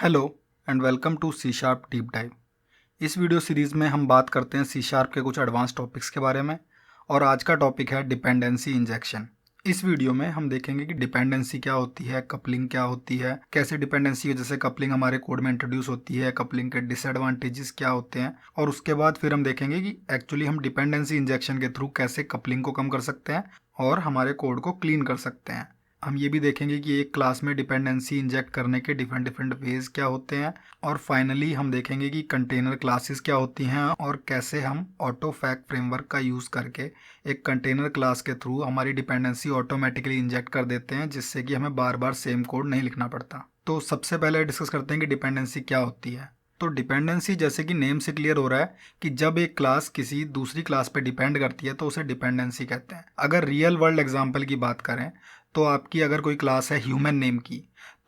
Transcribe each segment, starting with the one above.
Hello and welcome to C sharp deep dive. इस video series में हम बात करते हैं सी शार्प के कुछ एडवांस टॉपिक्स के बारे में और आज का टॉपिक है डिपेंडेंसी इंजेक्शन। इस वीडियो में हम देखेंगे कि डिपेंडेंसी क्या होती है, कपलिंग क्या होती है, कैसे डिपेंडेंसी की वजह से कपलिंग हमारे कोड में इंट्रोड्यूस होती है, कपलिंग के डिसएडवांटेजेस क्या होते हैं और उसके बाद फिर हम देखेंगे कि एक्चुअली हम डिपेंडेंसी इंजेक्शन के थ्रू कैसे कपलिंग को कम कर सकते हैं और हमारे कोड को क्लीन कर सकते हैं। हम ये भी देखेंगे कि एक क्लास में डिपेंडेंसी इंजेक्ट करने के डिफरेंट डिफरेंट वेज क्या होते हैं और फाइनली हम देखेंगे कि कंटेनर क्लासेस क्या होती हैं और कैसे हम ऑटोफैक्ट फ्रेमवर्क का यूज़ करके एक कंटेनर क्लास के थ्रू हमारी डिपेंडेंसी ऑटोमेटिकली इंजेक्ट कर देते हैं, जिससे कि हमें बार बार सेम कोड नहीं लिखना पड़ता। तो सबसे पहले डिस्कस करते हैं कि डिपेंडेंसी क्या होती है। तो डिपेंडेंसी, जैसे कि नेम से क्लियर हो रहा है कि जब एक क्लास किसी दूसरी क्लास पे डिपेंड करती है तो उसे डिपेंडेंसी कहते हैं। अगर रियल वर्ल्ड एग्जांपल की बात करें तो आपकी अगर कोई क्लास है ह्यूमन नेम की,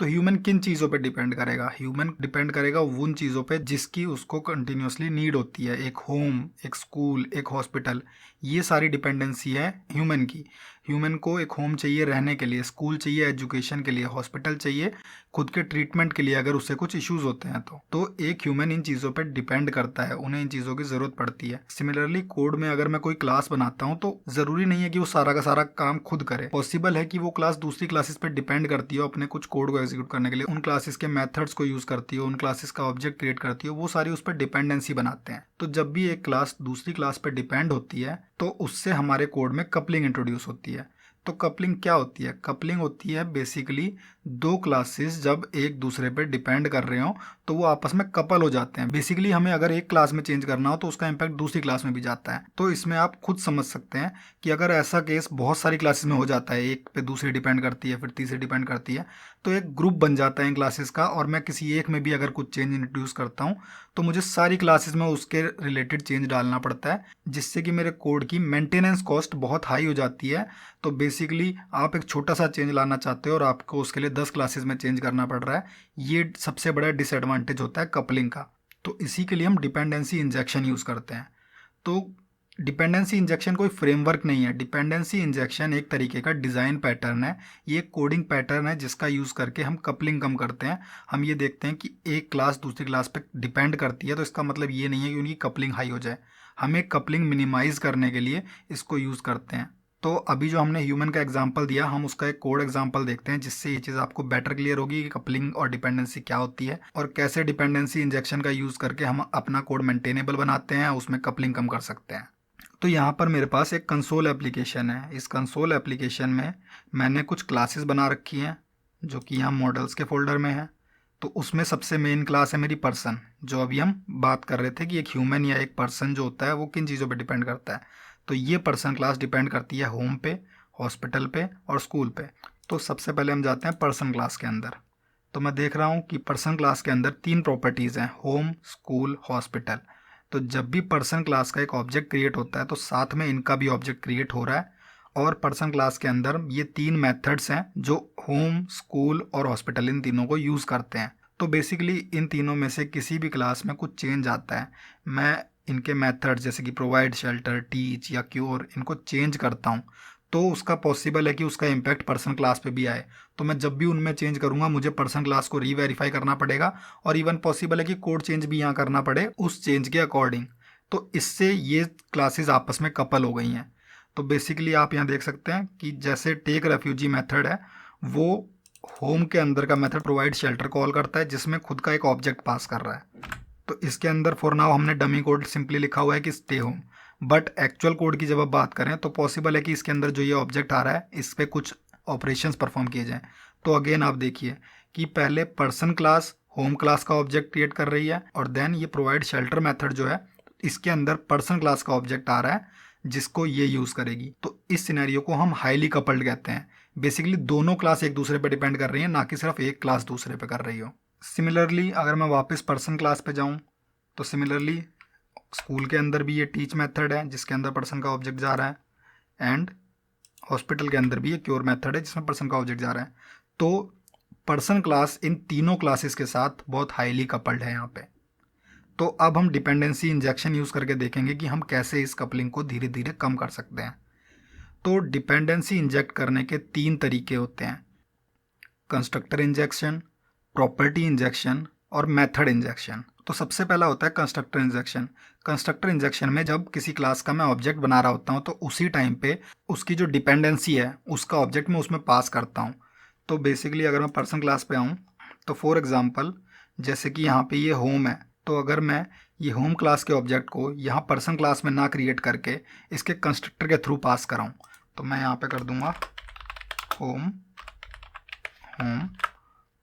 तो ह्यूमन किन चीज़ों पे डिपेंड करेगा? ह्यूमन डिपेंड करेगा उन चीज़ों पे जिसकी उसको कंटिन्यूसली नीड होती है। एक होम, एक स्कूल, एक हॉस्पिटल, ये सारी डिपेंडेंसी है ह्यूमन की। ह्यूमन को एक होम चाहिए रहने के लिए, स्कूल चाहिए एजुकेशन के लिए, हॉस्पिटल चाहिए खुद के ट्रीटमेंट के लिए अगर उससे कुछ इश्यूज होते हैं तो एक ह्यूमन इन चीज़ों पे डिपेंड करता है, उन्हें इन चीज़ों की ज़रूरत पड़ती है। सिमिलरली कोड में अगर मैं कोई क्लास बनाता हूँ तो ज़रूरी नहीं है कि वो सारा का सारा काम खुद करे। पॉसिबल है कि वो क्लास दूसरी क्लासेस पे डिपेंड करती हो अपने कुछ कोड को एग्जीक्यूट करने के लिए, उन क्लासेस के मेथड्स को यूज़ करती हो, उन क्लासेस का ऑब्जेक्ट क्रिएट करती हो, वो सारी उस पर डिपेंडेंसी बनाते हैं। तो जब भी एक क्लास दूसरी क्लास पर डिपेंड होती है तो उससे हमारे कोड में कपलिंग इंट्रोड्यूस होती है। तो कपलिंग क्या होती है? कपलिंग होती है बेसिकली दो क्लासेस जब एक दूसरे पे डिपेंड कर रहे हो तो वो आपस में कपल हो जाते हैं। बेसिकली हमें अगर एक क्लास में चेंज करना हो तो उसका इम्पैक्ट दूसरी क्लास में भी जाता है। तो इसमें आप खुद समझ सकते हैं कि अगर ऐसा केस बहुत सारी क्लासेस में हो जाता है, एक पे दूसरी डिपेंड करती है फिर तीसरी डिपेंड करती है, तो एक ग्रुप बन जाता है इन क्लासेस का और मैं किसी एक में भी अगर कुछ चेंज इंट्रोड्यूस करता हूँ तो मुझे सारी क्लासेस में उसके रिलेटेड चेंज डालना पड़ता है, जिससे कि मेरे कोड की मेंटेनेंस कॉस्ट बहुत हाई हो जाती है। तो बेसिकली आप एक छोटा सा चेंज लाना चाहते हो और आपको उसके लिए 10 क्लासेस में चेंज करना पड़ रहा है। ये सबसे बड़ा डिसएडवांटेज होता है कपलिंग का। तो इसी के लिए हम डिपेंडेंसी इंजेक्शन यूज़ करते हैं। तो डिपेंडेंसी इंजेक्शन कोई फ्रेमवर्क नहीं है। डिपेंडेंसी इंजेक्शन एक तरीके का डिज़ाइन पैटर्न है, ये एक कोडिंग पैटर्न है जिसका यूज़ करके हम कपलिंग कम करते हैं। हम ये देखते हैं कि एक क्लास दूसरी क्लास पे डिपेंड करती है तो इसका मतलब ये नहीं है कि उनकी कपलिंग हाई हो जाए। हमें कपलिंग मिनिमाइज़ करने के लिए इसको यूज़ करते हैं। तो अभी जो हमने ह्यूमन का एग्जांपल दिया, हम उसका एक कोड एग्जांपल देखते हैं जिससे ये चीज़ आपको बेटर क्लियर होगी कि कपलिंग और डिपेंडेंसी क्या होती है और कैसे डिपेंडेंसी इंजेक्शन का यूज़ करके हम अपना कोड मेंटेनेबल बनाते हैं, उसमें कपलिंग कम कर सकते हैं। तो यहाँ पर मेरे पास एक कंसोल एप्लीकेशन है। इस कंसोल एप्लीकेशन में मैंने कुछ क्लासेस बना रखी हैं जो कि यहाँ मॉडल्स के फोल्डर में है। तो उसमें सबसे मेन क्लास है मेरी पर्सन, जो अभी हम बात कर रहे थे कि एक ह्यूमन या एक पर्सन जो होता है वो किन चीज़ों पे डिपेंड करता है। तो ये पर्सन क्लास डिपेंड करती है होम पे, हॉस्पिटल पे और स्कूल पे। तो सबसे पहले हम जाते हैं पर्सन क्लास के अंदर। तो मैं देख रहा हूँ कि पर्सन क्लास के अंदर 3 प्रॉपर्टीज़ हैं, होम, स्कूल, हॉस्पिटल। तो जब भी पर्सन क्लास का एक ऑब्जेक्ट क्रिएट होता है तो साथ में इनका भी ऑब्जेक्ट क्रिएट हो रहा है। और पर्सन क्लास के अंदर ये 3 मेथड्स हैं जो होम, स्कूल और हॉस्पिटल, इन तीनों को यूज़ करते हैं। तो बेसिकली इन तीनों में से किसी भी क्लास में कुछ चेंज आता है, मैं इनके मेथड्स जैसे कि प्रोवाइड, शेल्टर, टीच या क्योर, इनको चेंज करता हूँ तो उसका पॉसिबल है कि उसका इम्पैक्ट पर्सन क्लास पे भी आए। तो मैं जब भी उनमें चेंज करूँगा मुझे पर्सन क्लास को रीवेरीफाई करना पड़ेगा और इवन पॉसिबल है कि कोड चेंज भी यहाँ करना पड़े उस चेंज के अकॉर्डिंग। तो इससे ये क्लासेस आपस में कपल हो गई हैं। तो बेसिकली आप यहाँ देख सकते हैं कि जैसे टेक रेफ्यूजी मेथड है वो होम के अंदर का मेथड प्रोवाइड शेल्टर कॉल करता है जिसमें खुद का एक ऑब्जेक्ट पास कर रहा है। तो इसके अंदर फॉर नाउ हमने डमी कोड सिंपली लिखा हुआ है कि stay home, but actual code की जब आप बात करें तो पॉसिबल है कि इसके अंदर जो ये ऑब्जेक्ट आ रहा है इस पर कुछ ऑपरेशंस परफॉर्म किए जाएं। तो अगेन आप देखिए कि पहले पर्सन क्लास होम क्लास का ऑब्जेक्ट क्रिएट कर रही है और देन ये प्रोवाइड शेल्टर मेथड जो है इसके अंदर पर्सन क्लास का ऑब्जेक्ट आ रहा है जिसको ये यूज़ करेगी। तो इस सिनेरियो को हम हाईली कपल्ड कहते हैं। बेसिकली दोनों क्लास एक दूसरे पर डिपेंड कर रही है, ना कि सिर्फ एक क्लास दूसरे पर कर रही हो। सिमिलरली अगर मैं वापस पर्सन क्लास पे जाऊँ तो सिमिलरली स्कूल के अंदर भी ये टीच मेथड है जिसके अंदर पर्सन का ऑब्जेक्ट जा रहा है एंड हॉस्पिटल के अंदर भी ये क्योर मेथड है जिसमें पर्सन का ऑब्जेक्ट जा रहा है। तो पर्सन क्लास इन तीनों क्लासेस के साथ बहुत हाईली कपल्ड है यहाँ पे। तो अब हम डिपेंडेंसी इंजेक्शन यूज़ करके देखेंगे कि हम कैसे इस कपलिंग को धीरे धीरे कम कर सकते हैं। तो डिपेंडेंसी इंजेक्ट करने के 3 तरीके होते हैं, कंस्ट्रक्टर इंजेक्शन, प्रॉपर्टी इंजेक्शन और मेथड इंजेक्शन। तो सबसे पहला होता है कंस्ट्रक्टर इंजेक्शन। कंस्ट्रक्टर इंजेक्शन में जब किसी क्लास का मैं ऑब्जेक्ट बना रहा होता हूँ तो उसी टाइम पे उसकी जो डिपेंडेंसी है उसका ऑब्जेक्ट मैं उसमें पास करता हूँ। तो बेसिकली अगर मैं पर्सन क्लास पे आऊँ तो फॉर एग्जांपल जैसे कि यहाँ पे ये होम है, तो अगर मैं ये होम क्लास के ऑब्जेक्ट को यहाँ पर्सन क्लास में ना क्रिएट करके इसके कंस्ट्रक्टर के थ्रू पास कराऊँ, तो मैं यहाँ पे कर दूँगा होम होम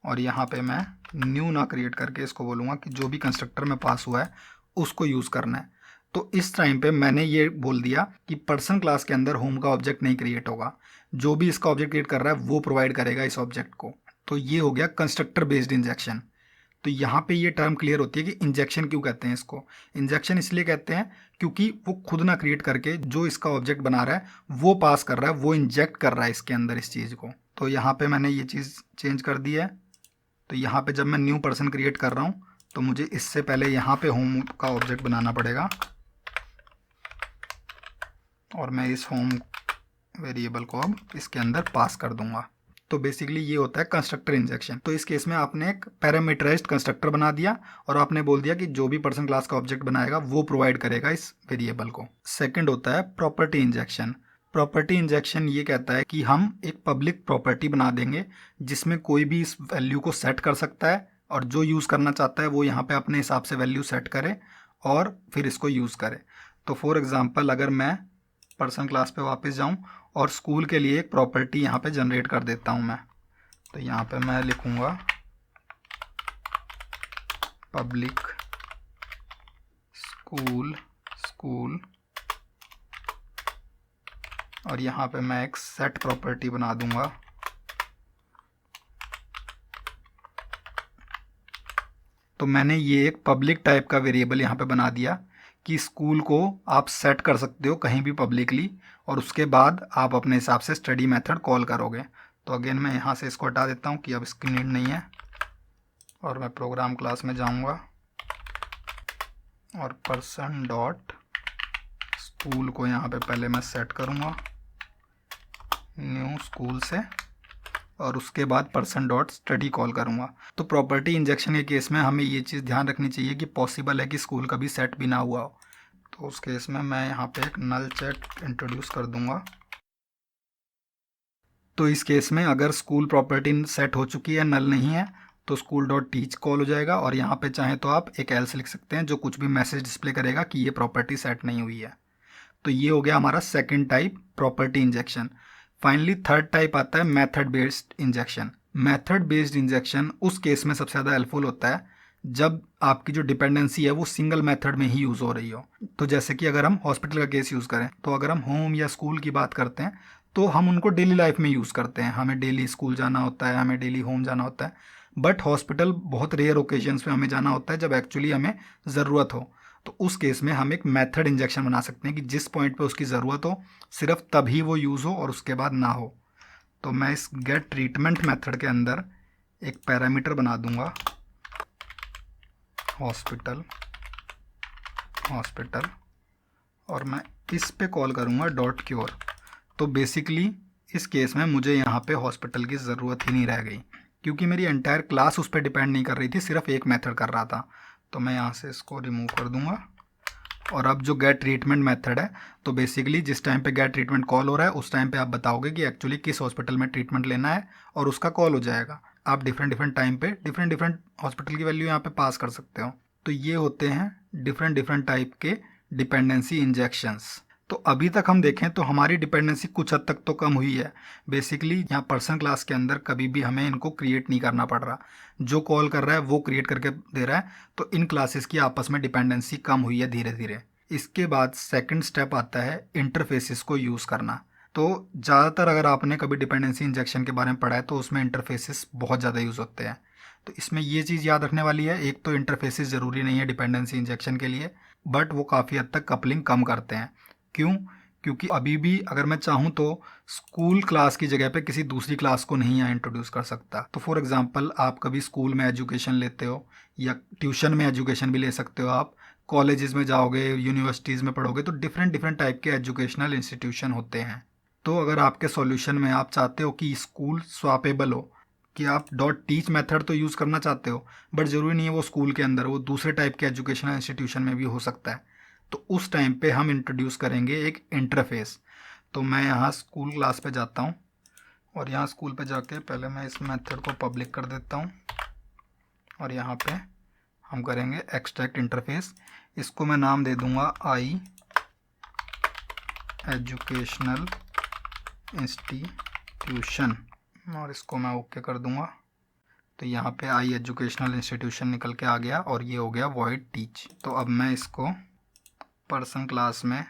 और यहाँ पे मैं न्यू ना क्रिएट करके इसको बोलूँगा कि जो भी कंस्ट्रक्टर में पास हुआ है उसको यूज़ करना है। तो इस टाइम पे मैंने ये बोल दिया कि पर्सन क्लास के अंदर होम का ऑब्जेक्ट नहीं क्रिएट होगा, जो भी इसका ऑब्जेक्ट क्रिएट कर रहा है वो प्रोवाइड करेगा इस ऑब्जेक्ट को। तो ये हो गया कंस्ट्रक्टर बेस्ड इंजेक्शन। तो यहाँ पे ये टर्म क्लियर होती है कि इंजेक्शन क्यों कहते हैं इसको। इंजेक्शन इसलिए कहते हैं क्योंकि वो खुद ना क्रिएट करके जो इसका ऑब्जेक्ट बना रहा है वो पास कर रहा है, वो इंजेक्ट कर रहा है इसके अंदर इस चीज़ को। तो यहाँ पे मैंने ये चीज़ चेंज कर दी है। तो यहाँ पे जब मैं न्यू पर्सन क्रिएट कर रहा हूँ तो मुझे इससे पहले यहाँ पे होम का ऑब्जेक्ट बनाना पड़ेगा और मैं इस होम वेरिएबल को अब इसके अंदर पास कर दूंगा। तो बेसिकली ये होता है कंस्ट्रक्टर इंजेक्शन। तो इस केस में आपने एक पैरामीटराइज्ड कंस्ट्रक्टर बना दिया और आपने बोल दिया कि जो भी पर्सन क्लास का ऑब्जेक्ट बनाएगा वो प्रोवाइड करेगा इस वेरिएबल को। सेकंड होता है प्रॉपर्टी इंजेक्शन। प्रॉपर्टी इंजेक्शन ये कहता है कि हम एक पब्लिक प्रॉपर्टी बना देंगे जिसमें कोई भी इस वैल्यू को सेट कर सकता है और जो यूज़ करना चाहता है वो यहाँ पे अपने हिसाब से वैल्यू सेट करे और फिर इसको यूज़ करे। तो फॉर एग्जांपल अगर मैं पर्सन क्लास पे वापस जाऊँ और स्कूल के लिए एक प्रॉपर्टी यहाँ पे जनरेट कर देता हूँ मैं, तो यहाँ पे मैं लिखूँगा पब्लिक स्कूल और यहाँ पे मैं एक सेट प्रॉपर्टी बना दूंगा। तो मैंने ये एक पब्लिक टाइप का वेरिएबल यहाँ पे बना दिया कि स्कूल को आप सेट कर सकते हो कहीं भी पब्लिकली और उसके बाद आप अपने हिसाब से स्टडी मेथड कॉल करोगे। तो अगेन मैं यहाँ से इसको हटा देता हूँ कि अब इसकी नीड नहीं है और मैं प्रोग्राम क्लास में जाऊँगा और पर्सन डॉट स्कूल को यहाँ पे पहले मैं सेट करूँगा न्यू स्कूल से और उसके बाद पर्सन डॉट स्टडी कॉल करूँगा। तो प्रॉपर्टी इंजेक्शन के केस में हमें ये चीज़ ध्यान रखनी चाहिए कि पॉसिबल है कि स्कूल कभी सेट भी ना हुआ हो। तो उस केस में मैं यहाँ पे एक नल चेक इंट्रोड्यूस कर दूँगा। तो इस केस में अगर स्कूल प्रॉपर्टी सेट हो चुकी है, नल नहीं है, तो स्कूल डॉट टीच कॉल हो जाएगा और यहाँ पे चाहे तो आप एक एल्स लिख सकते हैं जो कुछ भी मैसेज डिस्प्ले करेगा कि ये प्रॉपर्टी सेट नहीं हुई है। तो ये हो गया हमारा second type property injection. Finally third type आता है method based injection. Method based injection उस केस में सबसे ज़्यादा हेल्पफुल होता है जब आपकी जो डिपेंडेंसी है वो सिंगल मेथड में ही यूज़ हो रही हो। तो जैसे कि अगर हम हॉस्पिटल का केस यूज़ करें, तो अगर हम होम या स्कूल की बात करते हैं तो हम उनको डेली लाइफ में यूज़ करते हैं। हमें डेली स्कूल जाना होता है, हमें डेली होम जाना होता है, बट हॉस्पिटल बहुत रेयर ओकेजन्स में हमें जाना होता है जब एक्चुअली हमें ज़रूरत हो। तो उस केस में हम एक मेथड इंजेक्शन बना सकते हैं कि जिस पॉइंट पे उसकी ज़रूरत हो सिर्फ तभी वो यूज़ हो और उसके बाद ना हो। तो मैं इस गेट ट्रीटमेंट मेथड के अंदर एक पैरामीटर बना दूंगा हॉस्पिटल और मैं इस पे कॉल करूंगा डॉट क्योर। तो बेसिकली इस केस में मुझे यहाँ पे हॉस्पिटल की ज़रूरत ही नहीं रह गई क्योंकि मेरी एंटायर क्लास उस पर डिपेंड नहीं कर रही थी, सिर्फ एक मेथड कर रहा था। तो मैं यहाँ से इसको रिमूव कर दूंगा और अब जो गेट ट्रीटमेंट मेथड है, तो बेसिकली जिस टाइम पे गेट ट्रीटमेंट कॉल हो रहा है उस टाइम पे आप बताओगे कि एक्चुअली किस हॉस्पिटल में ट्रीटमेंट लेना है और उसका कॉल हो जाएगा। आप डिफरेंट टाइम पे डिफरेंट हॉस्पिटल की वैल्यू यहाँ पे पास कर सकते हो। तो ये होते हैं डिफरेंट टाइप के डिपेंडेंसी इंजेक्शंस। तो अभी तक हम देखें तो हमारी डिपेंडेंसी कुछ हद तक तो कम हुई है। बेसिकली यहाँ पर्सन क्लास के अंदर कभी भी हमें इनको क्रिएट नहीं करना पड़ रहा, जो कॉल कर रहा है वो क्रिएट करके दे रहा है। तो इन क्लासेस की आपस में डिपेंडेंसी कम हुई है धीरे धीरे। इसके बाद सेकंड स्टेप आता है इंटरफेसेस को यूज़ करना। तो ज़्यादातर अगर आपने कभी डिपेंडेंसी इंजेक्शन के बारे में पढ़ा है तो उसमें इंटरफेसेस बहुत ज़्यादा यूज़ होते हैं। तो इसमें ये चीज़ याद रखने वाली है, एक तो इंटरफेसेस ज़रूरी नहीं है डिपेंडेंसी इंजेक्शन के लिए, बट वो काफ़ी हद तक कपलिंग कम करते हैं। क्यों? क्योंकि अभी भी अगर मैं चाहूँ तो स्कूल क्लास की जगह पे किसी दूसरी क्लास को नहीं यहाँ इंट्रोड्यूस कर सकता। तो फॉर एग्जांपल आप कभी स्कूल में एजुकेशन लेते हो या ट्यूशन में एजुकेशन भी ले सकते हो, आप कॉलेजेस में जाओगे, यूनिवर्सिटीज़ में पढ़ोगे, तो डिफरेंट टाइप के एजुकेशनल इंस्टीट्यूशन होते हैं। तो अगर आपके सॉल्यूशन में आप चाहते हो कि स्कूल स्वैपेबल हो, कि आप .teach मेथड तो यूज़ करना चाहते हो, बट ज़रूरी नहीं है वो स्कूल के अंदर, वो दूसरे टाइप के एजुकेशनल इंस्टीट्यूशन में भी हो सकता है। तो उस टाइम पे हम इंट्रोड्यूस करेंगे एक इंटरफेस। तो मैं यहाँ स्कूल क्लास पे जाता हूँ और यहाँ स्कूल पे जाके पहले मैं इस मेथड को पब्लिक कर देता हूँ और यहाँ पे हम करेंगे एक्सट्रैक्ट इंटरफेस। इसको मैं नाम दे दूँगा आई एजुकेशनल इंस्टीट्यूशन और इसको मैं ओके कर दूँगा। तो यहाँ पे आई एजुकेशनल इंस्टीट्यूशन निकल के आ गया और ये हो गया वॉइड टीच। तो अब मैं इसको पर्सन क्लास में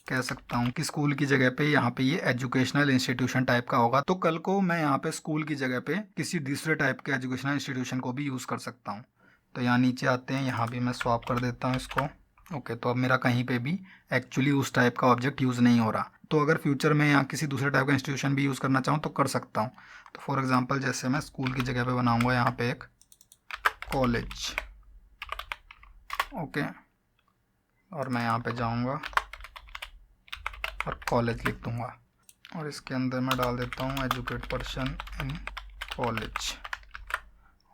कह सकता हूँ कि स्कूल की जगह पे यहाँ पे ये एजुकेशनल इंस्टीट्यूशन टाइप का होगा। तो कल को मैं यहाँ पे स्कूल की जगह पे किसी दूसरे टाइप के एजुकेशनल इंस्टीट्यूशन को भी यूज़ कर सकता हूँ। तो यहाँ नीचे आते हैं, यहाँ भी मैं स्वैप कर देता हूँ इसको। ओके, तो अब मेरा कहीं पे भी एक्चुअली उस टाइप का ऑब्जेक्ट यूज़ नहीं हो रहा। तो अगर फ्यूचर में यहाँ किसी दूसरे टाइप का इंस्टीट्यूशन भी यूज़ करना चाहूँ तो कर सकता हूँ। तो फॉर एग्जांपल जैसे मैं स्कूल की जगह पे बनाऊँगा यहाँ पे एक कॉलेज। ओके, और मैं यहाँ पे जाऊँगा और कॉलेज लिख दूँगा और इसके अंदर मैं डाल देता हूँ एजुकेट पर्सन इन कॉलेज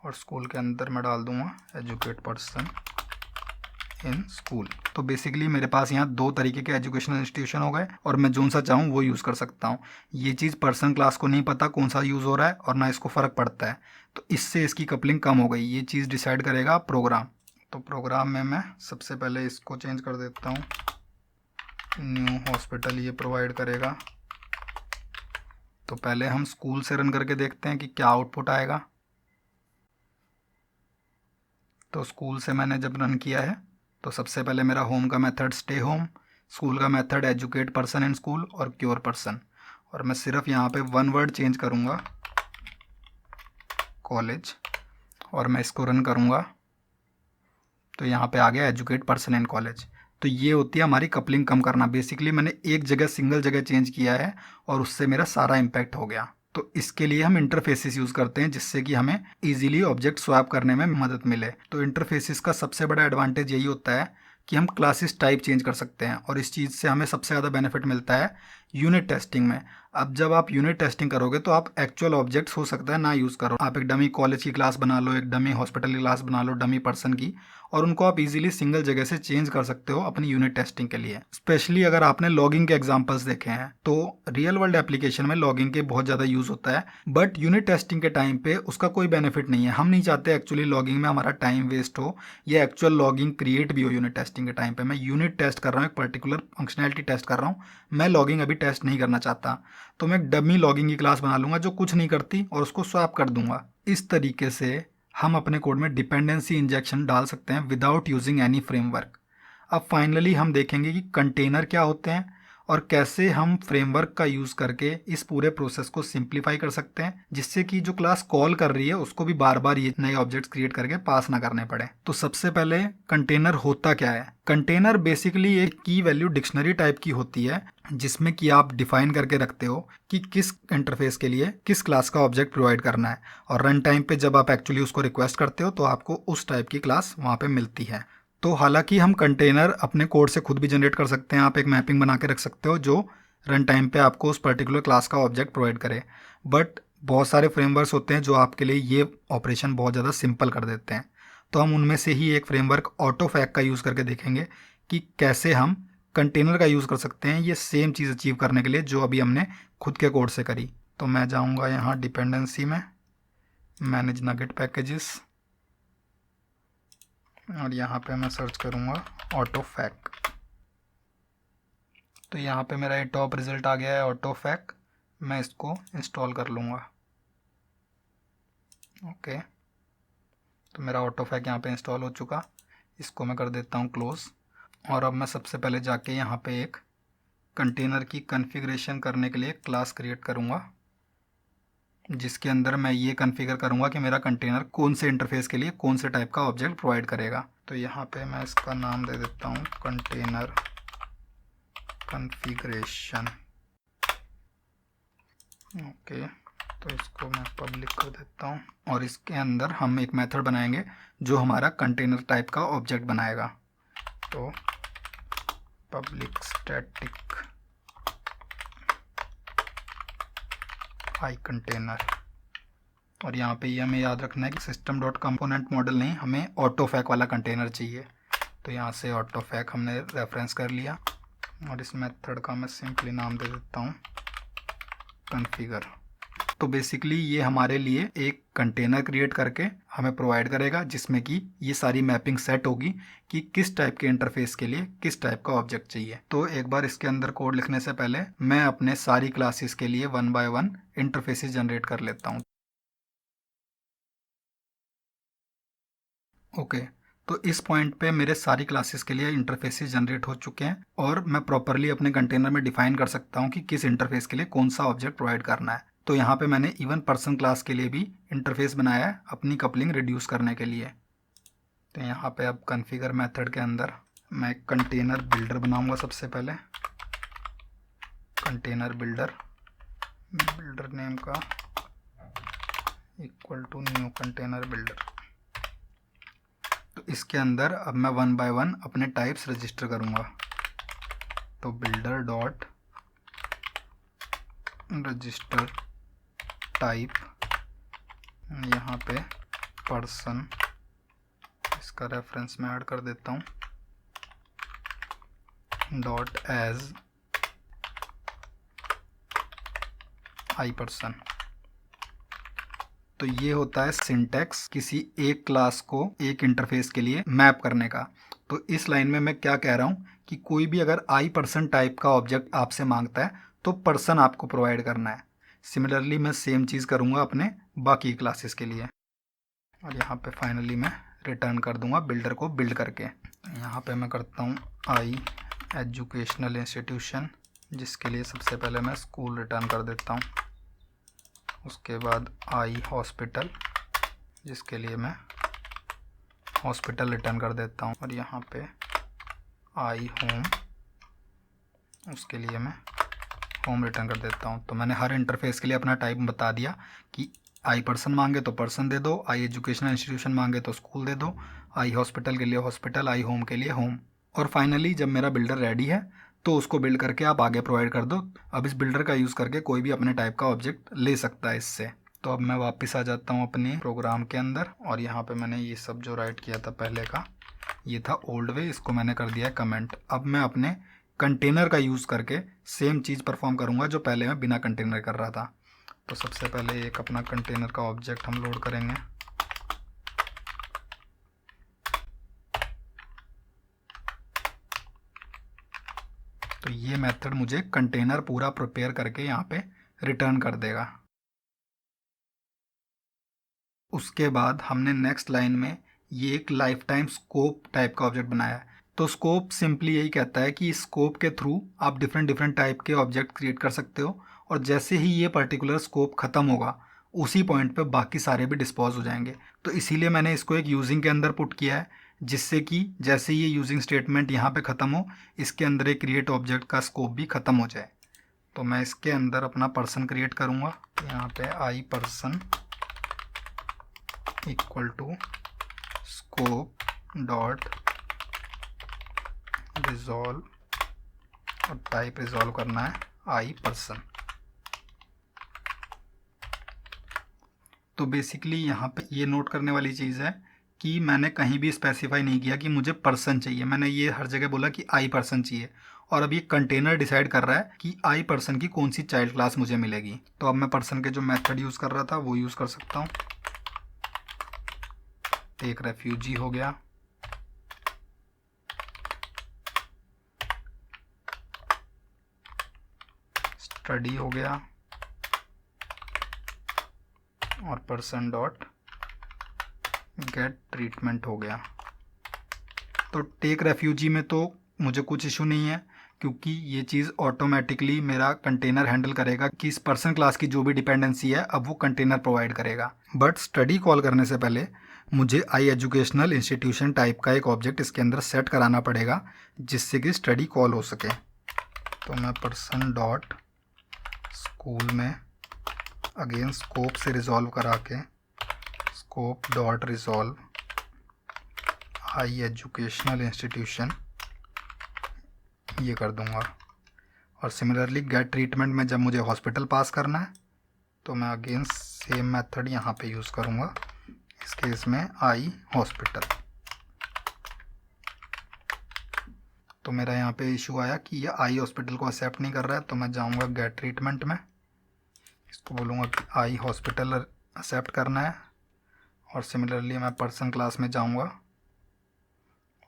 और स्कूल के अंदर मैं डाल दूँगा एजुकेट पर्सन इन स्कूल। तो बेसिकली मेरे पास यहाँ दो तरीके के एजुकेशनल इंस्टीट्यूशन हो गए और मैं जो सा चाहूँ वो यूज़ कर सकता हूँ। ये चीज़ पर्सन क्लास को नहीं पता कौन सा यूज़ हो रहा है और ना इसको फ़र्क पड़ता है, तो इससे इसकी कपलिंग कम हो गई। ये चीज़ डिसाइड करेगा प्रोग्राम। तो प्रोग्राम में मैं सबसे पहले इसको चेंज कर देता हूँ, न्यू हॉस्पिटल ये प्रोवाइड करेगा। तो पहले हम स्कूल से रन करके देखते हैं कि क्या आउटपुट आएगा। तो स्कूल से मैंने जब रन किया है तो सबसे पहले मेरा होम का मेथड स्टे होम, स्कूल का method educate person in school और क्योर पर्सन, और मैं सिर्फ यहाँ पे वन वर्ड चेंज करूँगा कॉलेज और मैं इसको रन करूँगा तो यहाँ पे आ गया एजुकेट पर्सन इन कॉलेज। तो ये होती है हमारी कपलिंग कम करना। बेसिकली मैंने एक जगह सिंगल जगह चेंज किया है और उससे मेरा सारा इम्पैक्ट हो गया। तो इसके लिए हम इंटरफेसेस यूज़ करते हैं जिससे कि हमें इजीली ऑब्जेक्ट स्वैप करने में मदद मिले। तो इंटरफेसेस का सबसे बड़ा एडवांटेज यही होता है कि हम क्लासेस टाइप चेंज कर सकते हैं और इस चीज़ से हमें सबसे ज़्यादा बेनिफिट मिलता है यूनिट टेस्टिंग में। अब जब आप यूनिट टेस्टिंग करोगे तो आप एक्चुअल ऑब्जेक्ट्स हो सकता है ना यूज़ करो। आप एक डमी कॉलेज की क्लास बना लो, एक डमी हॉस्पिटल की क्लास बना लो, डमी पर्सन की, और उनको आप इजीली सिंगल जगह से चेंज कर सकते हो अपनी यूनिट टेस्टिंग के लिए। स्पेशली अगर आपने लॉगिंग के एग्जांपल्स देखे हैं तो रियल वर्ल्ड एप्लीकेशन में लॉगिंग के बहुत ज़्यादा यूज़ होता है, बट यूनिट टेस्टिंग के टाइम पे उसका कोई बेनिफिट नहीं है। हम नहीं चाहते एक्चुअली लॉगिंग में हमारा टाइम वेस्ट हो या एक्चुअल लॉगिंग क्रिएट भी हो यूनिट टेस्टिंग के टाइम पे। मैं यूनिट टेस्ट कर रहा हूँ, एक पर्टिकुलर फंक्शनैलिटी टेस्ट कर रहा हूँ, मैं लॉगिंग अभी टेस्ट नहीं करना चाहता। तो मैं डमी लॉगिंग की क्लास बना लूँगा जो कुछ नहीं करती और उसको स्वैप कर दूंगा। इस तरीके से हम अपने कोड में डिपेंडेंसी इंजेक्शन डाल सकते हैं विदाउट यूजिंग एनी फ्रेमवर्क। अब फाइनली हम देखेंगे कि कंटेनर क्या होते हैं और कैसे हम फ्रेमवर्क का यूज़ करके इस पूरे प्रोसेस को सिंप्लीफाई कर सकते हैं, जिससे कि जो क्लास कॉल कर रही है उसको भी बार बार ये नए ऑब्जेक्ट्स क्रिएट करके पास ना करने पड़े। तो सबसे पहले कंटेनर होता क्या है। कंटेनर बेसिकली एक की वैल्यू डिक्शनरी टाइप की होती है जिसमें कि आप डिफाइन करके रखते हो कि किस इंटरफेस के लिए किस क्लास का ऑब्जेक्ट प्रोवाइड करना है, और रन टाइम पे जब आप एक्चुअली उसको रिक्वेस्ट करते हो तो आपको उस टाइप की क्लास वहाँ पे मिलती है। तो हालांकि हम कंटेनर अपने कोड से खुद भी जनरेट कर सकते हैं। आप एक मैपिंग बना के रख सकते हो जो रन टाइम पे आपको उस पर्टिकुलर क्लास का ऑब्जेक्ट प्रोवाइड करे, बट बहुत सारे फ्रेमवर्क्स होते हैं जो आपके लिए ये ऑपरेशन बहुत ज़्यादा सिंपल कर देते हैं। तो हम उनमें से ही एक फ्रेमवर्क ऑटोफैक का यूज़ करके देखेंगे कि कैसे हम कंटेनर का यूज़ कर सकते हैं ये सेम चीज़ अचीव करने के लिए जो अभी हमने खुद के कोड से करी। तो मैं जाऊँगा यहाँ डिपेंडेंसी में, मैनेज नगेट पैकेजेस, और यहाँ पे मैं सर्च करूँगा ऑटोफैक। तो यहाँ पे मेरा ये टॉप रिज़ल्ट आ गया है ऑटोफैक। मैं इसको इंस्टॉल कर लूँगा। ओके, तो मेरा ऑटोफैक यहाँ पे इंस्टॉल हो चुका। इसको मैं कर देता हूँ क्लोज़। और अब मैं सबसे पहले जाके यहाँ पे एक कंटेनर की कॉन्फ़िगरेशन करने के लिए क्लास क्रिएट करूँगा जिसके अंदर मैं ये कॉन्फ़िगर करूँगा कि मेरा कंटेनर कौन से इंटरफेस के लिए कौन से टाइप का ऑब्जेक्ट प्रोवाइड करेगा। तो यहाँ पे मैं इसका नाम दे देता हूँ कंटेनर कॉन्फ़िगरेशन। ओके, तो इसको मैं पब्लिक कर देता हूँ और इसके अंदर हम एक मेथड बनाएंगे जो हमारा कंटेनर टाइप का ऑब्जेक्ट बनाएगा। तो पब्लिक स्टैटिक आई कंटेनर। और यहाँ पे ये हमें याद रखना है कि सिस्टम डॉट कंपोनेंट मॉडल नहीं, हमें ऑटोफैक वाला कंटेनर चाहिए। तो यहाँ से ऑटोफैक हमने रेफरेंस कर लिया और इस मेथड का मैं सिंपली नाम दे देता हूँ कॉन्फ़िगर। तो बेसिकली ये हमारे लिए एक कंटेनर क्रिएट करके हमें प्रोवाइड करेगा जिसमें कि ये सारी मैपिंग सेट होगी कि किस टाइप के इंटरफेस के लिए किस टाइप का ऑब्जेक्ट चाहिए। तो एक बार इसके अंदर कोड लिखने से पहले मैं अपने सारी क्लासेस के लिए 1 बाय 1 इंटरफेसेस जनरेट कर लेता हूँ। ओके, तो इस पॉइंट पे मेरे सारी क्लासेस के लिए इंटरफेसेस जनरेट हो चुके हैं और मैं प्रॉपरली अपने कंटेनर में डिफाइन कर सकता हूँ कि किस इंटरफेस के लिए कौन सा ऑब्जेक्ट प्रोवाइड करना है। तो यहाँ पे मैंने इवन पर्सन क्लास के लिए भी इंटरफेस बनाया है अपनी कपलिंग रिड्यूस करने के लिए। तो यहाँ पे अब कॉन्फ़िगर मेथड के अंदर मैं कंटेनर बिल्डर बनाऊंगा। सबसे पहले कंटेनर बिल्डर नेम का equal to new container builder. तो इसके अंदर अब मैं 1 बाय 1 अपने टाइप्स रजिस्टर करूँगा। तो बिल्डर डॉट रजिस्टर टाइप, यहाँ पे पर्सन, इसका रेफरेंस मैं ऐड कर देता हूँ, डॉट एज आई पर्सन। तो ये होता है सिंटैक्स किसी एक क्लास को एक इंटरफेस के लिए मैप करने का। तो इस लाइन में मैं क्या कह रहा हूँ कि कोई भी अगर आई पर्सन टाइप का ऑब्जेक्ट आपसे मांगता है तो पर्सन आपको प्रोवाइड करना है। सिमिलरली मैं सेम चीज़ करूँगा अपने बाकी क्लासेस के लिए। और यहाँ पे फाइनली मैं रिटर्न कर दूँगा बिल्डर को बिल्ड करके। यहाँ पे मैं करता हूँ आई एजुकेशनल इंस्टीट्यूशन, जिसके लिए सबसे पहले मैं स्कूल रिटर्न कर देता हूँ। उसके बाद आई हॉस्पिटल, जिसके लिए मैं हॉस्पिटल रिटर्न कर देता हूँ। और यहाँ पे आई होम, उसके लिए मैं होम रिटर्न कर देता हूँ। तो मैंने हर इंटरफेस के लिए अपना टाइप बता दिया कि आई पर्सन मांगे तो पर्सन दे दो, आई एजुकेशनल इंस्टीट्यूशन मांगे तो स्कूल दे दो, आई हॉस्पिटल के लिए हॉस्पिटल, आई होम के लिए होम। और फाइनली जब मेरा बिल्डर रेडी है तो उसको बिल्ड करके आप आगे प्रोवाइड कर दो। अब इस बिल्डर का यूज़ करके कोई भी अपने टाइप का ऑब्जेक्ट ले सकता है इससे। तो अब मैं वापस आ जाता हूँ अपने प्रोग्राम के अंदर और यहाँ पे मैंने ये सब जो राइट किया था पहले का, ये था ओल्ड वे, इसको मैंने कर दिया है कमेंट। अब मैं अपने कंटेनर का यूज़ करके सेम चीज़ परफॉर्म करूँगा जो पहले मैं बिना कंटेनर कर रहा था। तो सबसे पहले एक अपना कंटेनर का ऑब्जेक्ट हम लोड करेंगे। तो ये मेथड मुझे कंटेनर पूरा प्रिपेयर करके यहाँ पे रिटर्न कर देगा। उसके बाद हमने नेक्स्ट लाइन में ये एक लाइफ टाइम स्कोप टाइप का ऑब्जेक्ट बनाया है। तो स्कोप सिंपली यही कहता है कि स्कोप के थ्रू आप डिफरेंट टाइप के ऑब्जेक्ट क्रिएट कर सकते हो और जैसे ही ये पर्टिकुलर स्कोप ख़त्म होगा उसी पॉइंट पे बाकी सारे भी डिस्पोज हो जाएंगे। तो इसीलिए मैंने इसको एक यूजिंग के अंदर पुट किया है, जिससे कि जैसे ये यूजिंग स्टेटमेंट यहाँ पे ख़त्म हो इसके अंदर एक क्रिएट ऑब्जेक्ट का स्कोप भी ख़त्म हो जाए। तो मैं इसके अंदर अपना पर्सन क्रिएट करूँगा। यहाँ पे I person equal to scope dot resolve और टाइप रिजॉल्व करना है आई पर्सन। तो बेसिकली यहाँ पे ये नोट करने वाली चीज़ है कि मैंने कहीं भी स्पेसिफाई नहीं किया कि मुझे पर्सन चाहिए, मैंने ये हर जगह बोला कि आई पर्सन चाहिए। और अब ये कंटेनर डिसाइड कर रहा है कि आई पर्सन की कौन सी चाइल्ड क्लास मुझे मिलेगी। तो अब मैं पर्सन के जो मेथड यूज़ कर रहा था वो यूज़ कर सकता हूँ। एक रेफ्यूजी हो गया, स्टडी हो गया और पर्सन डॉट गेट ट्रीटमेंट हो गया। तो टेक रेफ्यूजी में तो मुझे कुछ इशू नहीं है क्योंकि ये चीज़ ऑटोमेटिकली मेरा कंटेनर हैंडल करेगा कि इस पर्सन क्लास की जो भी डिपेंडेंसी है अब वो कंटेनर प्रोवाइड करेगा। बट स्टडी कॉल करने से पहले मुझे आई एजुकेशनल इंस्टीट्यूशन टाइप का एक ऑब्जेक्ट इसके अंदर सेट कराना पड़ेगा जिससे कि स्टडी कॉल हो सके। तो मैं पर्सन डॉट स्कूल में अगेन स्कोप से रिजॉल्व करा के स्कोप डॉट रिजॉल्व आई एजुकेशनल इंस्टीट्यूशन ये कर दूंगा। और सिमिलरली गेट ट्रीटमेंट में जब मुझे हॉस्पिटल पास करना है तो मैं अगेन सेम मेथड यहाँ पे यूज़ करूँगा, इस केस में आई हॉस्पिटल। तो मेरा यहाँ पे इशू आया कि ये आई हॉस्पिटल को एक्सेप्ट नहीं कर रहा है, तो मैं जाऊँगा गेट ट्रीटमेंट में, इसको बोलूँगा कि आई हॉस्पिटल एक्सेप्ट करना है, और सिमिलरली मैं पर्सन क्लास में जाऊँगा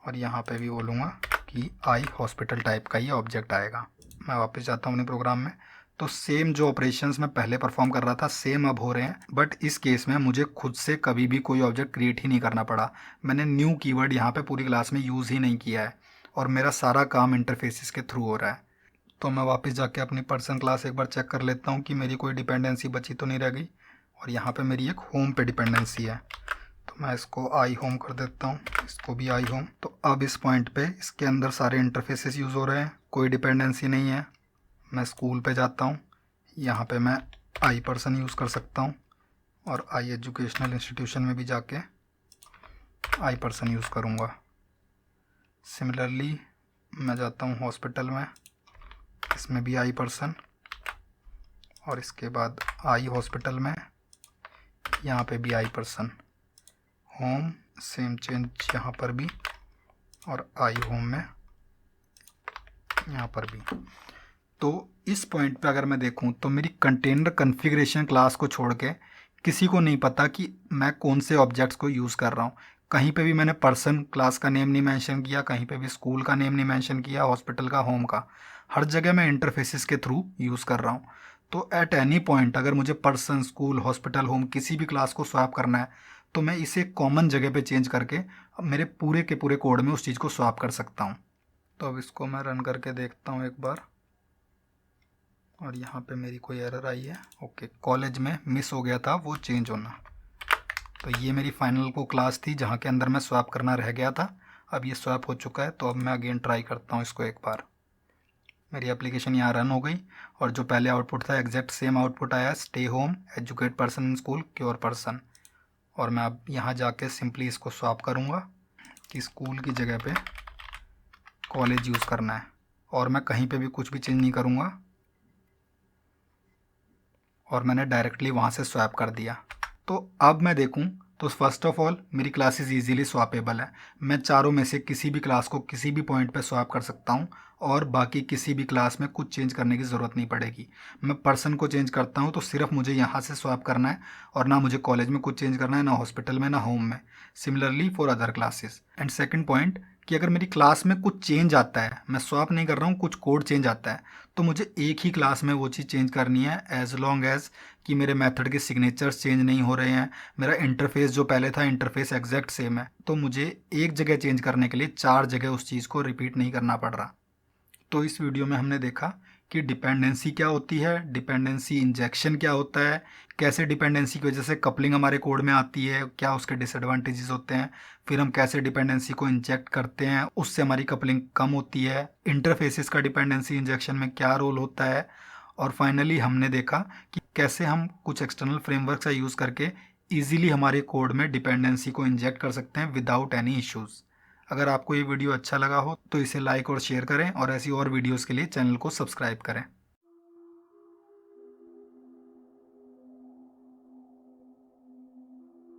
और यहाँ पे भी बोलूँगा कि आई हॉस्पिटल टाइप का ये ऑब्जेक्ट आएगा। मैं वापस जाता हूँ अपने प्रोग्राम में, तो सेम जो ऑपरेशंस मैं पहले परफॉर्म कर रहा था सेम अब हो रहे हैं, बट इस केस में मुझे खुद से कभी भी कोई ऑब्जेक्ट क्रिएट ही नहीं करना पड़ा। मैंने न्यू कीवर्ड यहाँ पे पूरी क्लास में यूज़ ही नहीं किया है और मेरा सारा काम इंटरफेसेस के थ्रू हो रहा है। तो मैं वापस जाके अपनी पर्सन क्लास एक बार चेक कर लेता हूँ कि मेरी कोई डिपेंडेंसी बची तो नहीं रह गई, और यहाँ पे मेरी एक होम पे डिपेंडेंसी है, तो मैं इसको आई होम कर देता हूँ, इसको भी आई होम। तो अब इस पॉइंट पे इसके अंदर सारे इंटरफेसेस यूज़ हो रहे हैं, कोई डिपेंडेंसी नहीं है। मैं स्कूल पे जाता हूँ, यहाँ पे मैं आई पर्सन यूज़ कर सकता हूँ, और आई एजुकेशनल इंस्टीट्यूशन में भी जाके आई पर्सन यूज़ करूँगा। सिमिलरली मैं जाता हूँ हॉस्पिटल में, इसमें भी आई पर्सन, और इसके बाद आई हॉस्पिटल में यहाँ पे भी आई पर्सन, होम सेम चेंज यहाँ पर भी, और आई होम में यहाँ पर भी। तो इस पॉइंट पे अगर मैं देखूँ तो मेरी कंटेनर कॉन्फ़िगरेशन क्लास को छोड़ के किसी को नहीं पता कि मैं कौन से ऑब्जेक्ट्स को यूज़ कर रहा हूँ। कहीं पे भी मैंने पर्सन क्लास का नेम नहीं मेंशन किया, कहीं पे भी स्कूल का नेम नहीं मेंशन किया, हॉस्पिटल का, होम का, हर जगह मैं इंटरफेसेस के थ्रू यूज़ कर रहा हूँ। तो एट एनी पॉइंट अगर मुझे पर्सन, स्कूल, हॉस्पिटल, होम किसी भी क्लास को स्वैप करना है तो मैं इसे कॉमन जगह पे चेंज करके मेरे पूरे के पूरे कोड में उस चीज़ को स्वैप कर सकता हूँ। तो अब इसको मैं रन करके देखता हूँ एक बार, और यहाँ पे मेरी कोई एरर आई है। ओके, कॉलेज में मिस हो गया था वो चेंज होना। तो ये मेरी फाइनल को क्लास थी जहाँ के अंदर मैं स्वैप करना रह गया था, अब ये स्वैप हो चुका है। तो अब मैं अगेन ट्राई करता हूँ इसको एक बार। मेरी एप्लीकेशन यहाँ रन हो गई, और जो पहले आउटपुट था एग्जैक्ट सेम आउटपुट आया, stay home, educate person in school, cure person. और मैं अब यहाँ जाके सिंपली इसको स्वैप करूँगा कि स्कूल की जगह पे कॉलेज यूज़ करना है, और मैं कहीं पे भी कुछ भी चेंज नहीं करूँगा, और मैंने डायरेक्टली वहाँ से स्वैप कर दिया। तो अब मैं देखूँ तो फर्स्ट ऑफ ऑल मेरी क्लासेस इजीली स्वैपेबल है। मैं चारों में से किसी भी क्लास को किसी भी पॉइंट पे स्वैप कर सकता हूँ, और बाकी किसी भी क्लास में कुछ चेंज करने की ज़रूरत नहीं पड़ेगी। मैं पर्सन को चेंज करता हूँ तो सिर्फ मुझे यहाँ से स्वैप करना है, और ना मुझे कॉलेज में कुछ चेंज करना है, ना हॉस्पिटल में, ना होम में। Similarly for other classes. And second point कि अगर मेरी क्लास में कुछ चेंज आता है, मैं स्वैप नहीं कर रहा हूँ, कुछ कोड चेंज आता है, तो मुझे एक ही क्लास में वो चीज़ चेंज करनी है, एज लॉन्ग एज कि मेरे मेथड के सिग्नेचर्स चेंज नहीं हो रहे हैं, मेरा इंटरफेस जो पहले था इंटरफेस एग्जैक्ट सेम है। तो मुझे एक जगह चेंज करने के लिए 4 जगह उस चीज़ को रिपीट नहीं करना पड़ रहा। तो इस वीडियो में हमने देखा कि डिपेंडेंसी क्या होती है, डिपेंडेंसी इंजेक्शन क्या होता है, कैसे डिपेंडेंसी की वजह से कपलिंग हमारे कोड में आती है, क्या उसके डिसएडवांटेजेस होते हैं, फिर हम कैसे डिपेंडेंसी को इंजेक्ट करते हैं, उससे हमारी कपलिंग कम होती है, इंटरफेसेस का डिपेंडेंसी इंजेक्शन में क्या रोल होता है, और फाइनली हमने देखा कि कैसे हम कुछ एक्सटर्नल फ्रेमवर्क का यूज़ करके ईजिली हमारे कोड में डिपेंडेंसी को इंजेक्ट कर सकते हैं विदाउट एनी इश्यूज़। अगर आपको ये वीडियो अच्छा लगा हो तो इसे लाइक और शेयर करें, और ऐसी और वीडियोस के लिए चैनल को सब्सक्राइब करें।